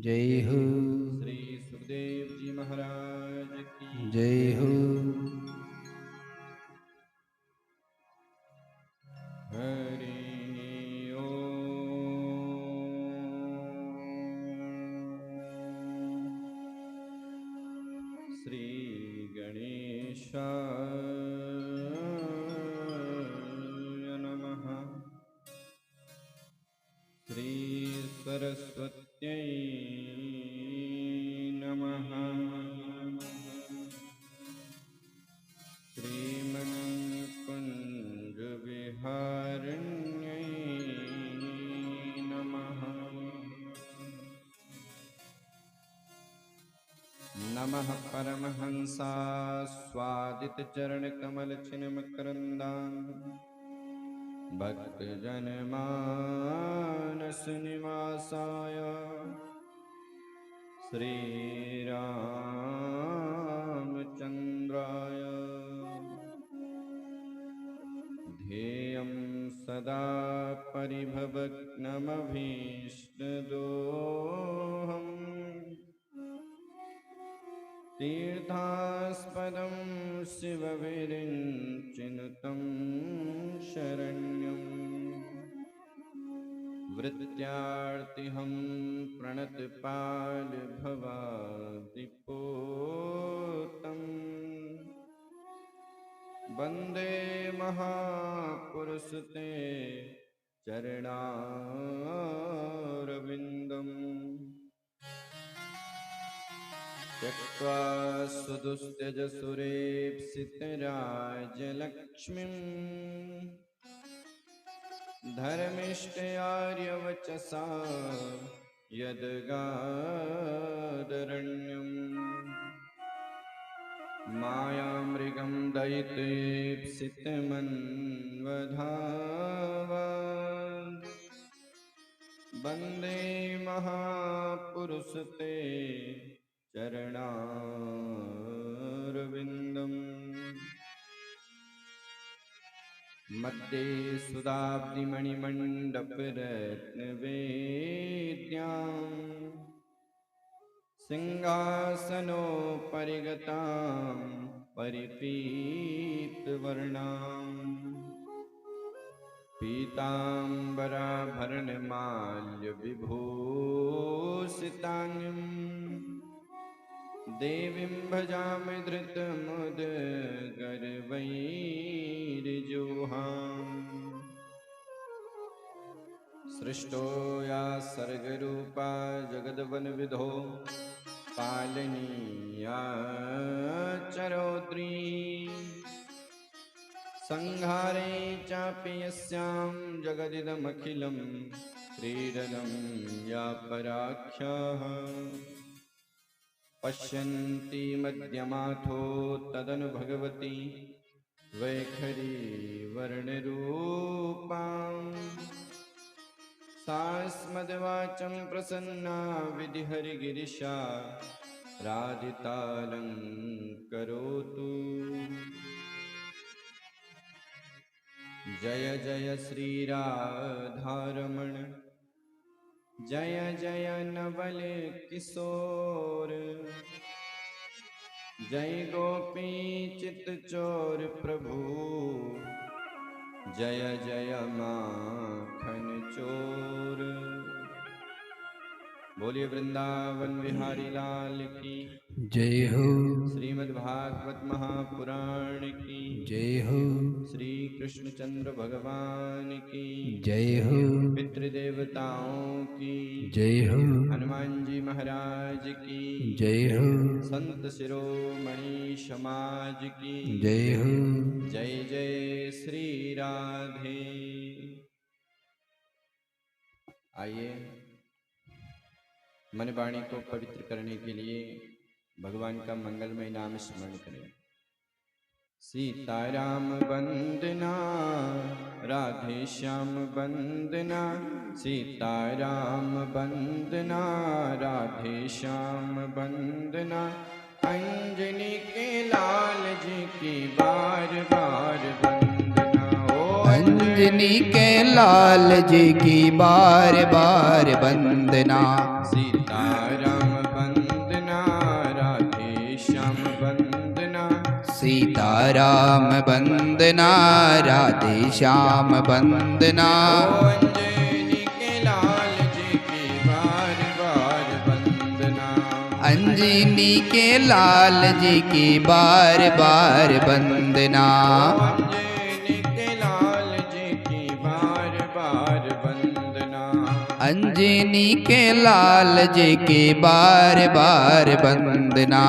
जय हो। श्री सुखदेव जी महाराज की जय हो। हरि ओम। श्री गणेशाय नमः। श्री सरस्वत्यै नमः। श्रीमन्कुञ्ज विहारिण्यै नमः। नमः परमहंसास्वादितचरणकमलचिन्मकरन्दान् भक्तजनमानसनिवासाय श्रीरामचन्द्राय ध्येयं सदा परिभवग्नमभीष्टदोहम् तीर्थास्पदं शिवविरिञ्चिनुतं शरण्यम् वृत्त्यार्तिहं प्रणतपालभवादिपूतम् वन्दे महापुरुषते चरणारविन्दम् त्यक्त्वा सुदुस्त्यजसुरेप्सितराजलक्ष्मीम् धर्मिष्ठयार्यवचसा यद्गादरण्यम् मायामृगं दयितेप्सितमन्वधावन् वन्दे महापुरुषते चरणारविन्दम् मध्ये सुधाब्धिमणिमण्डपरत्नवेद्याम् सिंहासनोपरिगतां परिपीतवर्णाम् पीताम्बराभरणमाल्यविभूषिताङ्गीं देवीं भजामि धृतमुदगर्वैर्जुहाम् सृष्टो या सर्गरूपा जगद्वनविधो पालनीया चरौद्री संहारे चापि यस्यां जगदिदमखिलं क्रीडनं या पराख्याः पश्यन्ति मध्यमाथो तदनु भगवती वैखरी वर्णरूपाम् सा स्मद्वाचं प्रसन्ना विधिहरिगिरिशा राधितालङ्करोतु। जय जय श्रीराधारमण जय जय नवल किशोर जय गोपी चित्तचोर प्रभु जय जय माखन चोर। बोलिए वृंदावन बिहारी लाल की जय हो। श्रीमद्भागवत महापुराण की जय हो। श्री कृष्णचंद्र भगवान की जय हो। पितृदेवताओं की जय हो। हनुमान जी महाराज की जय हो। संत शिरोमणि समाज की जय हो। जय जय श्री राधे। आइए मन वाणी को पवित्र करने के लिए भगवान का मंगलमय नाम स्मरण करें। सीताराम वंदना राधे श्याम वंदना सीताराम वंदना राधे श्याम वंदना अंजनी के लाल जी की बार बार वंदना। ओ अंजनी के लाल जी की बार बार वंदना। सीताराम वंदना राधे श्याम वंदना। सीताराम वंदना राधे श्याम वंदना। अंजनी के लाल जी की बार बार वंदना। अंजनी के लाल जी की बार बार वंदना। अंजनी के लाल जी की बार बार वंदना। अंजनी के लाल जी की बार बार वंदना।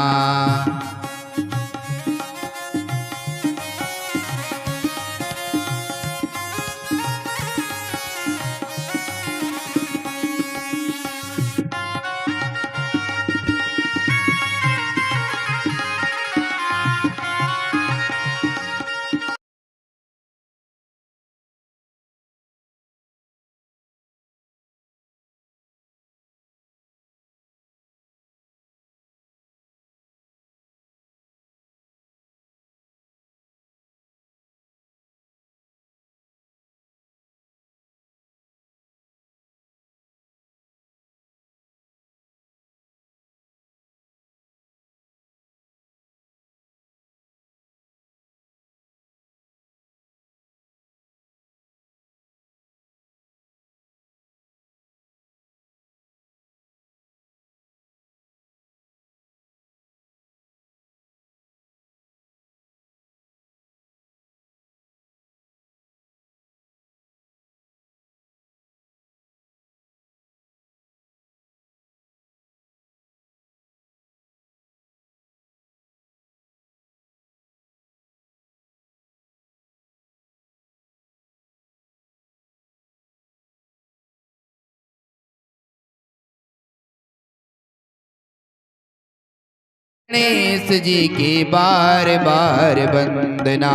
गणेश जी की बार बार वंदना।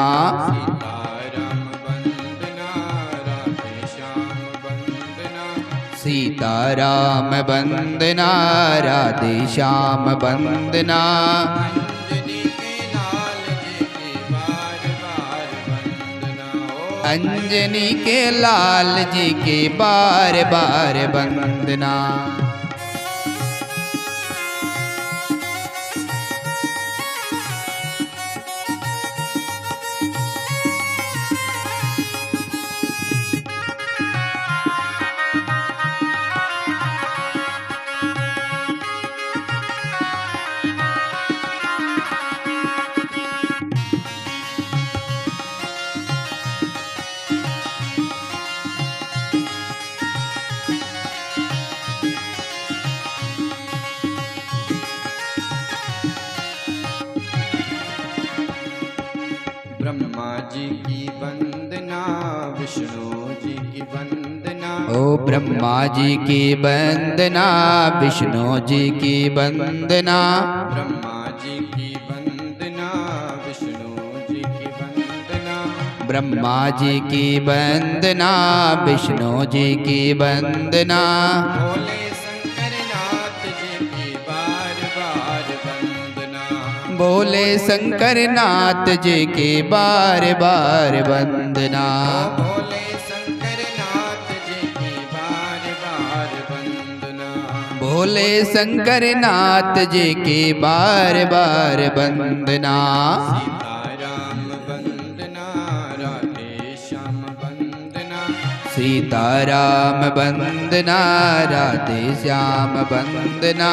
सीताराम वंदना राधे श्याम वंदना। अंजनी के लाल जी की बार बार वंदना। ब्रह्मा जी की वंदना विष्णु जी की वंदना। ओ ब्रह्मा जी की वंदना विष्णु जी की वंदना। ब्रह्मा जी की वंदना विष्णु जी की वंदना। ब्रह्मा जी की वंदना विष्णु जी की वंदना। भोले शंकर नाथ जी की बार बार वंदना। भोले शंकर नाथ जी की बार बार वंदना। भोले शंकर नाथ जी की बार बार वंदना। सीताराम वंदना राधे श्याम वंदना।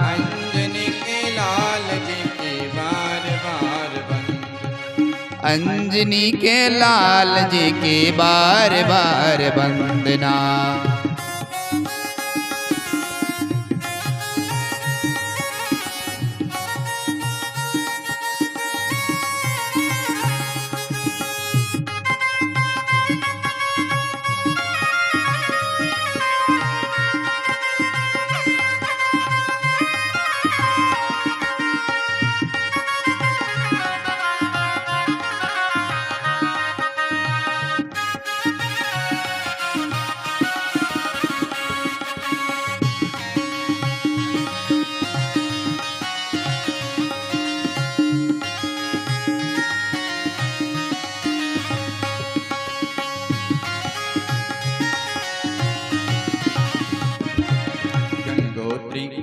अंजनी के लाल जी की बार बार वंदना। अंजनी के लाल जी की बार बार वंदना।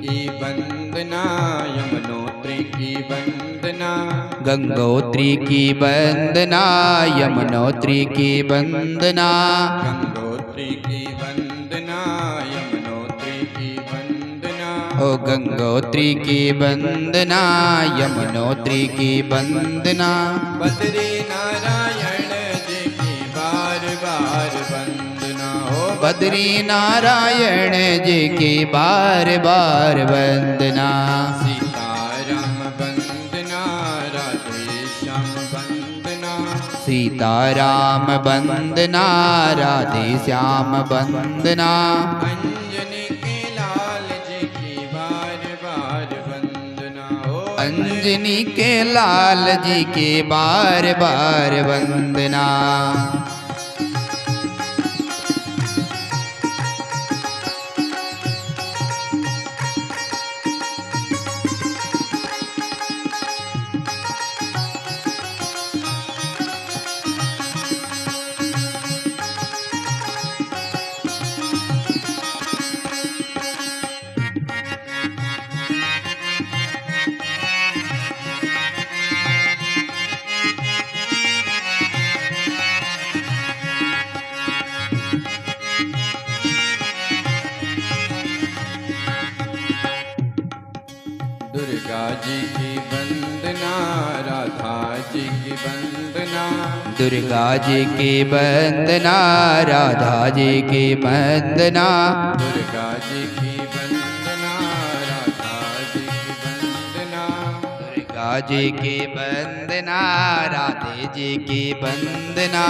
की वंदना, यमुनोत्री की वंदना, गंगोत्री की वंदना, यमुनोत्री की वंदना, गंगोत्री की वंदना, यमुनोत्री की वंदना, ओ गंगोत्री की वंदना, यमुनोत्री की वंदना, बद्री नारायण जी की बार बार वंदना, हो बद्री नारायण जी की बार बार वंदना, सीताराम वंदना, राधे श्याम वंदना, सीताराम वंदना, राधे श्याम वंदना, अंजनी के लाल जी की बार बार वंदना, हो अंजनी के लाल जी की बार बार वंदना, दुर्गा जी की वंदना, राधा जी की वंदना, दुर्गा जी की वंदना, राधा जी की वंदना, दुर्गा जी की वंदना, राधा जी की वंदना, दुर्गा जी की वंदना, राधे जी की वंदना,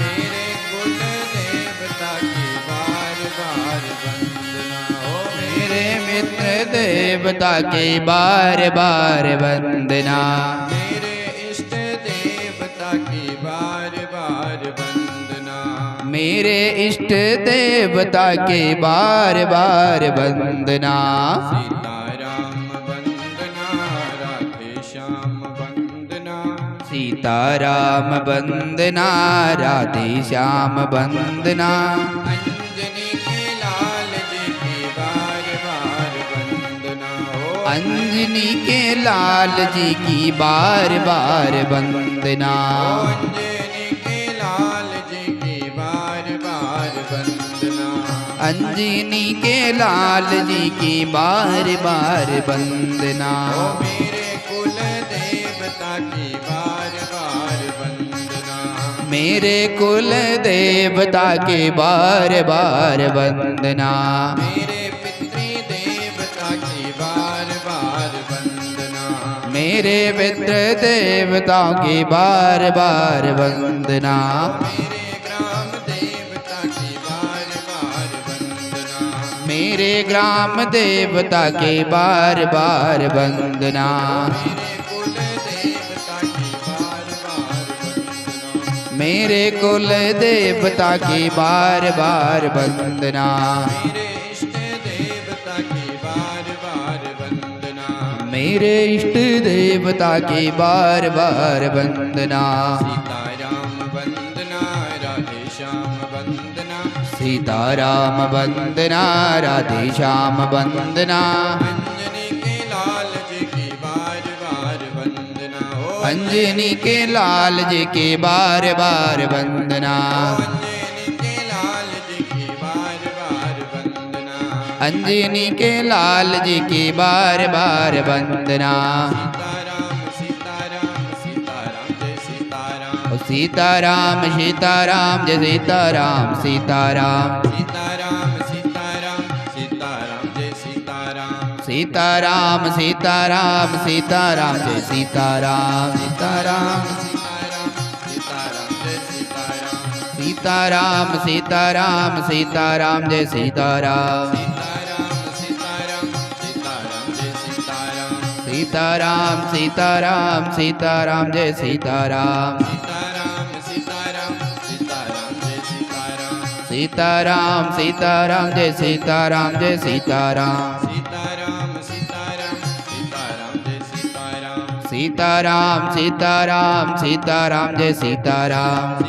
मेरे कुल देवता की बार बार वंदना, हो मेरे मित्र देवता की बार बार वंदना, मेरे इष्ट देवता की बार बार वंदना, मेरे इष्ट देवता की बार बार वंदना, सीताराम वंदना, राधे श्याम वंदना, सीताराम वंदना, राधे श्याम वंदना, अंजनी के लाल जी की बार बार वंदना, हो अंजनी के लाल जी की बार बार वंदना, अंजनी के लाल जी की बार बार वंदना, अंजनी के लाल जी की बार बार वंदना, ओ मेरे कुल देवता की बार बार वंदना, मेरे कुल देवता के बार बार वंदना, मेरे पितृ देवता की बार बार वंदना, मेरे पितृ देवता की बार बार वंदना, मेरे ग्राम देवता की बार बार वंदना, मेरे कुल देवता की बार बार वंदना, मेरे इष्ट देवता की बार बार वंदना, सीताराम वंदना, राधे श्याम वंदना, सीताराम वंदना, राधे श्याम वंदना, अंजनी के लाल जी की बार बार वंदना, अंजनी के लाल जी की बार बार वंदना, सीताराम सीताराम जय सीताराम, सीताराम सीताराम सीताराम सीताराम जय सीताराम, सीताराम सीताराम सीताराम जय सीताराम, सीताराम सीताराम सीताराम सीताराम जय सीताराम, सीताराम सीताराम सीताराम जय सीताराम, सीताराम सीताराम जय सीताराम जय सीताराम, सीताराम सीताराम सीताराम जय सीताराम,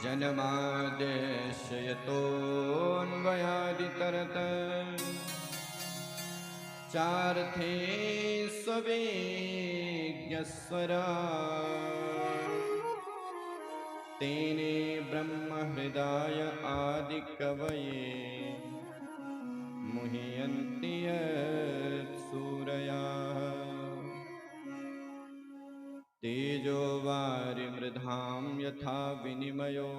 जन्माद्यस्य यतोऽन्वयादितरत चार्थे स्ववेज्ञस्वरा तेने ब्रह्महृदाय आदिकवये मुह्यन्ति यत्सूरयाः तेजो वारिमृधां यथा विनिमयो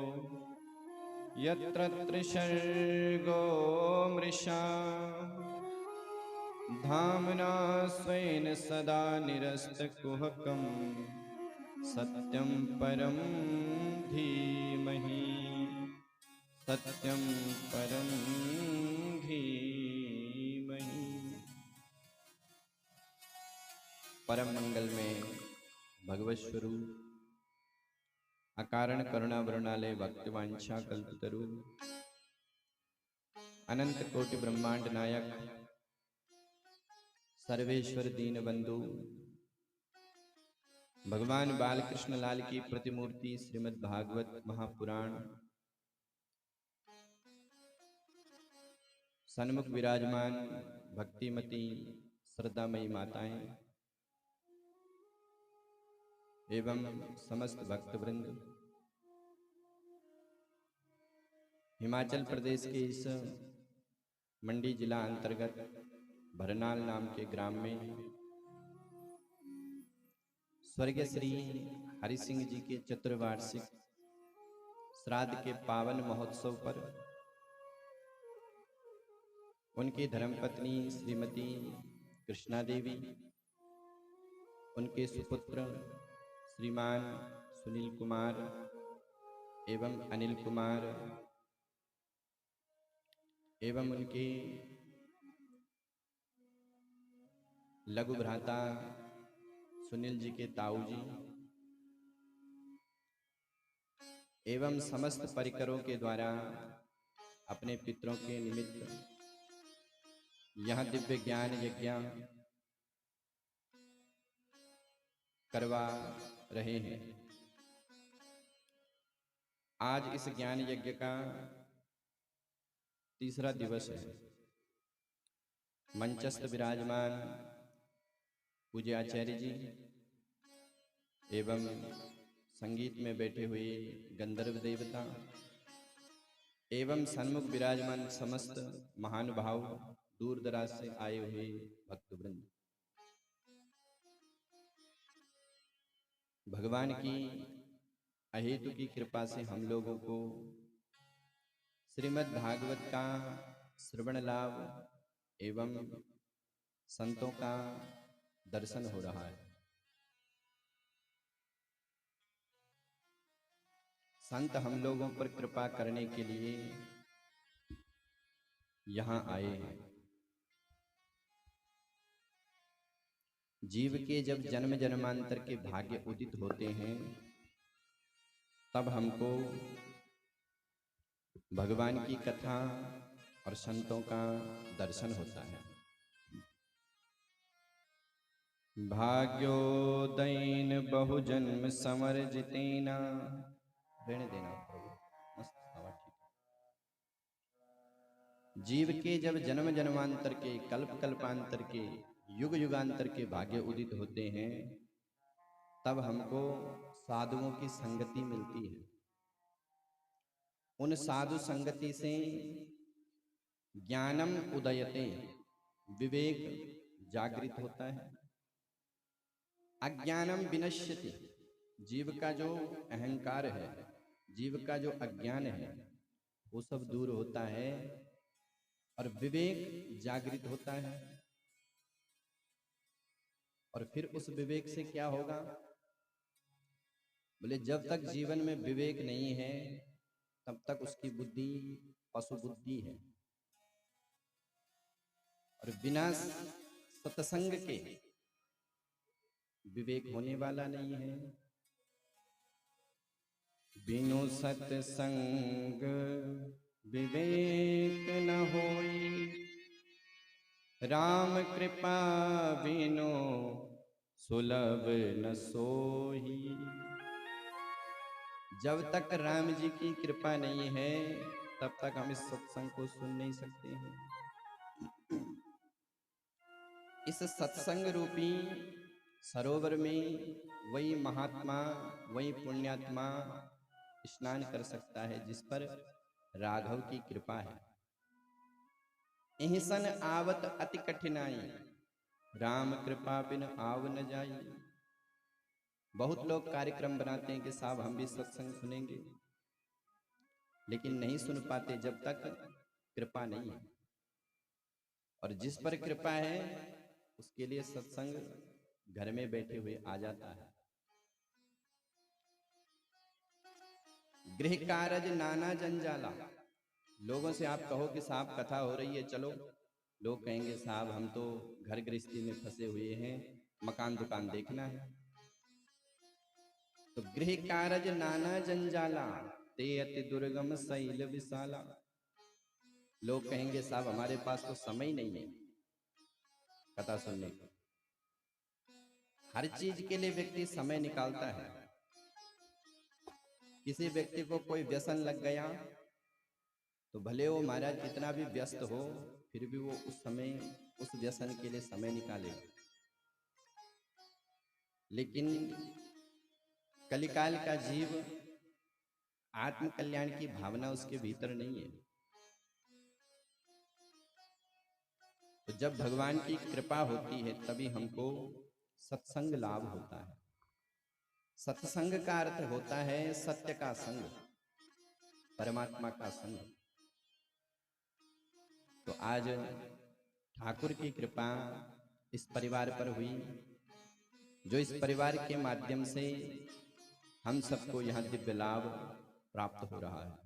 यत्र त्रिसर्गो मृषा धाम्ना स्वेन सदा निरस्तकुहकं सत्यं परं धीमहि सत्यं परं धीमहि। परम मंगल में भगवत स्वरूप अकारण करुणा वरुणालय भक्तिवांछा कल्पतरु अनंत कोटि ब्रह्मांड नायक सर्वेश्वर दीन बंधु भगवान बालकृष्ण लाल की प्रतिमूर्ति श्रीमद् भागवत महापुराण सन्मुख विराजमान भक्तिमती श्रद्धामयी माताएं एवं समस्त भक्त वृंद हिमाचल प्रदेश के इस मंडी जिला अंतर्गत भरनाल नाम के ग्राम में स्वर्गीय श्री हरि सिंह जी के चतुर्वार्षिक श्राद्ध के पावन महोत्सव पर उनकी धर्मपत्नी श्रीमती कृष्णा देवी, उनके सुपुत्र श्रीमान सुनील कुमार एवं अनिल कुमार एवं उनके लघु भ्राता सुनील जी के ताऊ जी एवं समस्त परिकरों के द्वारा अपने पितरों के निमित्त यह दिव्य ज्ञान यज्ञ करवा रहे हैं। आज इस ज्ञान यज्ञ का तीसरा दिवस है। मंचस्थ विराजमान पूज्य आचार्य जी एवं संगीत में बैठे हुए गंधर्व देवता एवं सन्मुख विराजमान समस्त महानुभाव दूर दराज से आए हुए भक्तवृंद, भगवान की अहेतु की कृपा से हम लोगों को श्रीमद् भागवत का श्रवण लाभ एवं संतों का दर्शन हो रहा है। संत हम लोगों पर कृपा करने के लिए यहाँ आए हैं। जीव के जब जन्म जन्मांतर के भाग्य उदित होते हैं तब हमको भगवान की कथा और संतों का दर्शन होता है। भाग्योदयन बहुजन्म समर्जितेना रहने देना प्रभु, मस्त हवा ठीक है। जीव के जब जन्म जन्मांतर के कल्प कल्पांतर के युग युगांतर के भाग्य उदित होते हैं तब हमको साधुओं की संगति मिलती है। उन साधु संगति से ज्ञानम उदयते, विवेक जागृत होता है। अज्ञानम विनश्यति, जीव का जो अहंकार है, जीव का जो अज्ञान है वो सब दूर होता है और विवेक जागृत होता है। और फिर उस विवेक से क्या होगा? बोले जब तक जीवन में विवेक नहीं है तब तक उसकी बुद्धि पशु बुद्धि है और बिना सत्संग के विवेक होने वाला नहीं है। बिनु सत्संग विवेक न होई, राम कृपा बिनु सुलभ न सोही। जब तक राम जी की कृपा नहीं है तब तक हम इस सत्संग को सुन नहीं सकते हैं। इस सत्संग रूपी सरोवर में वही महात्मा, वही पुण्यात्मा स्नान कर सकता है जिस पर राघव की कृपा है। इहिसन आवत अति कठिनाई, राम कृपा बिन आव न जाई। बहुत लोग कार्यक्रम बनाते हैं कि साहब हम भी सत्संग सुनेंगे, लेकिन नहीं सुन पाते जब तक कृपा नहीं है। और जिस पर कृपा है उसके लिए सत्संग घर में बैठे हुए आ जाता है। गृह कारज नाना जंजाला, लोगों से आप कहो कि साहब कथा हो रही है चलो, लोग कहेंगे साहब हम तो घर गृहस्थी में फंसे हुए हैं, मकान दुकान देखना है। तो गृह कारज नाना जंजाला, ते अति दुर्गम शैल विशाला। लोग कहेंगे साहब हमारे पास तो समय नहीं है कथा सुनने का। हर चीज के लिए व्यक्ति समय निकालता है। किसी व्यक्ति को कोई व्यसन लग गया तो भले वो महाराज कितना भी व्यस्त हो, फिर भी वो उस समय उस व्यसन के लिए समय निकालेगा। लेकिन कलिकाल का जीव, आत्म कल्याण की भावना उसके भीतर नहीं है। तो जब भगवान की कृपा होती है तभी हमको सत्संग लाभ होता है। सत्संग का अर्थ होता है सत्य का संग, परमात्मा का संग। तो आज ठाकुर की कृपा इस परिवार पर हुई, जो इस परिवार के माध्यम से हम सबको यहां दिव्य लाभ प्राप्त हो रहा है।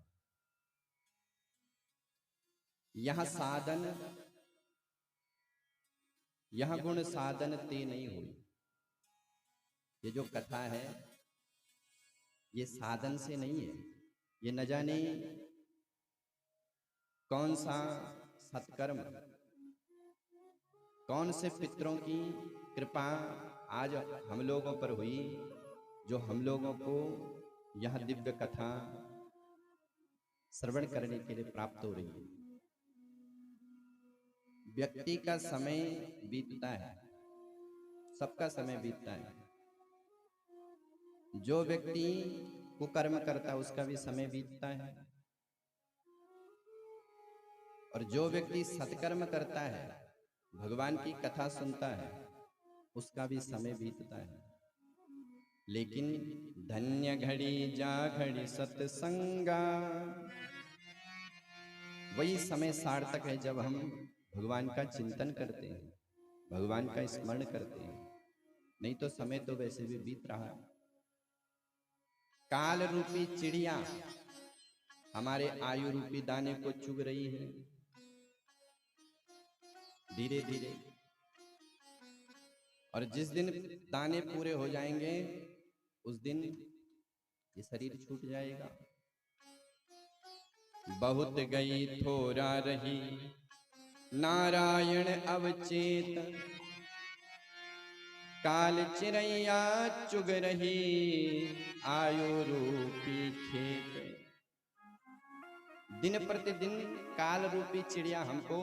यह साधन, यह गुण साधन ते नहीं हुई। ये जो कथा है ये साधन से नहीं है। ये न जाने कौन सा सत्कर्म, कौन से पितरों की कृपा आज हम लोगों पर हुई, जो हम लोगों को यह दिव्य कथा श्रवण करने के लिए प्राप्त हो रही है। व्यक्ति का समय बीतता है, सबका समय बीतता है। जो व्यक्ति कुकर्म करता है उसका भी समय बीतता है, और जो व्यक्ति सत्कर्म करता है, भगवान की कथा सुनता है, उसका भी समय बीतता है। लेकिन धन्य घड़ी जा घड़ी सत्संगा, वही समय सार्थक है जब हम भगवान का चिंतन करते हैं, भगवान का स्मरण करते हैं। नहीं तो समय तो वैसे भी बीत रहा है। काल रूपी चिड़िया हमारे आयु रूपी दाने को चुग रही है धीरे धीरे, और जिस दिन दाने पूरे हो जाएंगे उस दिन ये शरीर छूट जाएगा। बहुत गई थोड़ा रही नारायण अवचेत, काल चिड़ैया चुग रही आयु रूपी खेत। दिन प्रतिदिन काल रूपी चिड़िया हमको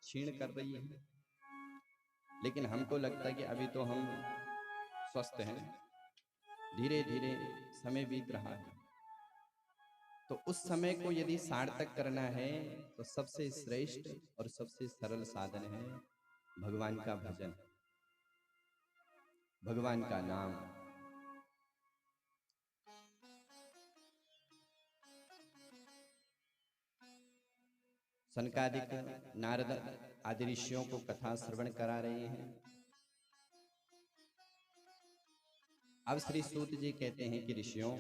छीण कर रही है, लेकिन हमको लगता है कि अभी तो हम स्वस्थ हैं। धीरे धीरे समय बीत रहा है। तो उस समय को यदि सार्थक करना है तो सबसे श्रेष्ठ और सबसे सरल साधन है भगवान का भजन, भगवान का नाम। सनकादिक नारद आदि ऋषियों को कथा श्रवण करा रहे हैं। अब श्री सूत जी कहते हैं कि ऋषियों,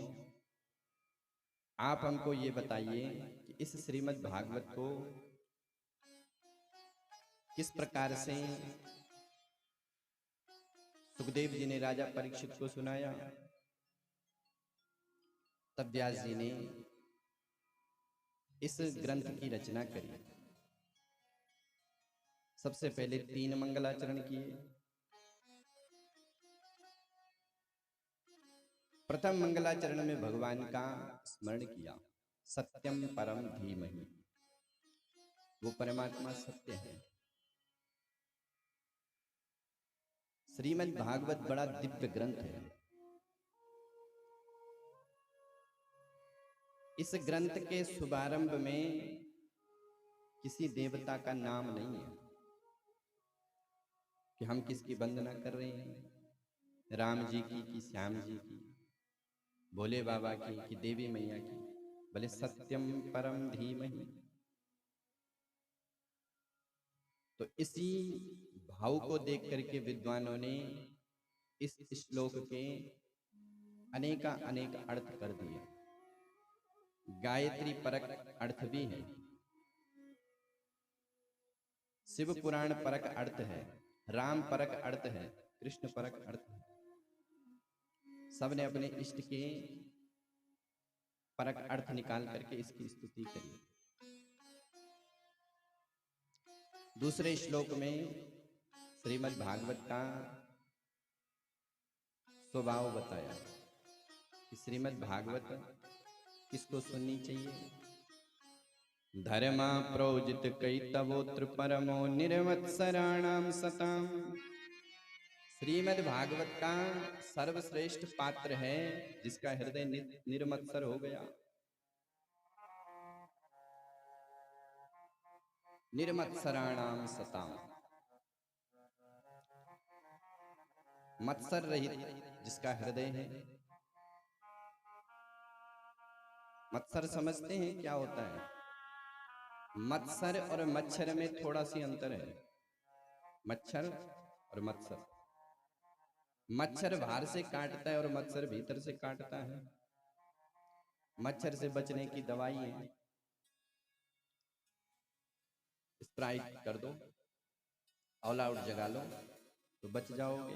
आप हमको ये बताइए कि इस श्रीमद् भागवत को किस प्रकार से सुखदेव जी ने राजा परीक्षित को सुनाया। तब व्यास जी ने इस ग्रंथ की रचना करी। सबसे पहले 3 मंगलाचरण किए, प्रथम मंगलाचरण में भगवान का स्मरण किया, सत्यम परम धीमहि, वो परमात्मा सत्य है। श्रीमद् भागवत बड़ा दिव्य ग्रंथ है। इस ग्रंथ के शुभारंभ में किसी देवता का नाम नहीं है कि हम किसकी वंदना कर रहे हैं, राम जी की कि श्याम जी की, भोले बाबा की कि देवी मैया की, बोले सत्यम परम धीमहि। तो इसी भाव को देख करके विद्वानों ने इस श्लोक के अनेक अर्थ कर दिए। गायत्री परक अर्थ भी है, शिव पुराण परक अर्थ है, राम परक अर्थ है, कृष्ण परक अर्थ है। सबने अपने इष्ट के परक अर्थ निकाल करके इसकी स्तुति करी। दूसरे श्लोक में श्रीमद् भागवत का स्वभाव बताया कि श्रीमद् भागवत किसको सुननी चाहिए। धर्मा प्रोजित कैतवोत्र परमो निर्मत्सराणाम सताम। श्रीमद् भागवत का सर्वश्रेष्ठ पात्र है जिसका हृदय निर्मत्सर हो गया। निर्मत्सराणाम सताम, मत्सर रहित जिसका हृदय है। मत्सर समझते हैं क्या होता है? मत्सर और मच्छर में थोड़ा सी अंतर है। मच्छर और मत्सर, मच्छर बाहर से काटता है और मत्सर भीतर से काटता है। मच्छर से बचने की दवाई है, स्प्राइट कर दो, ऑल आउट जगा लो तो बच जाओगे।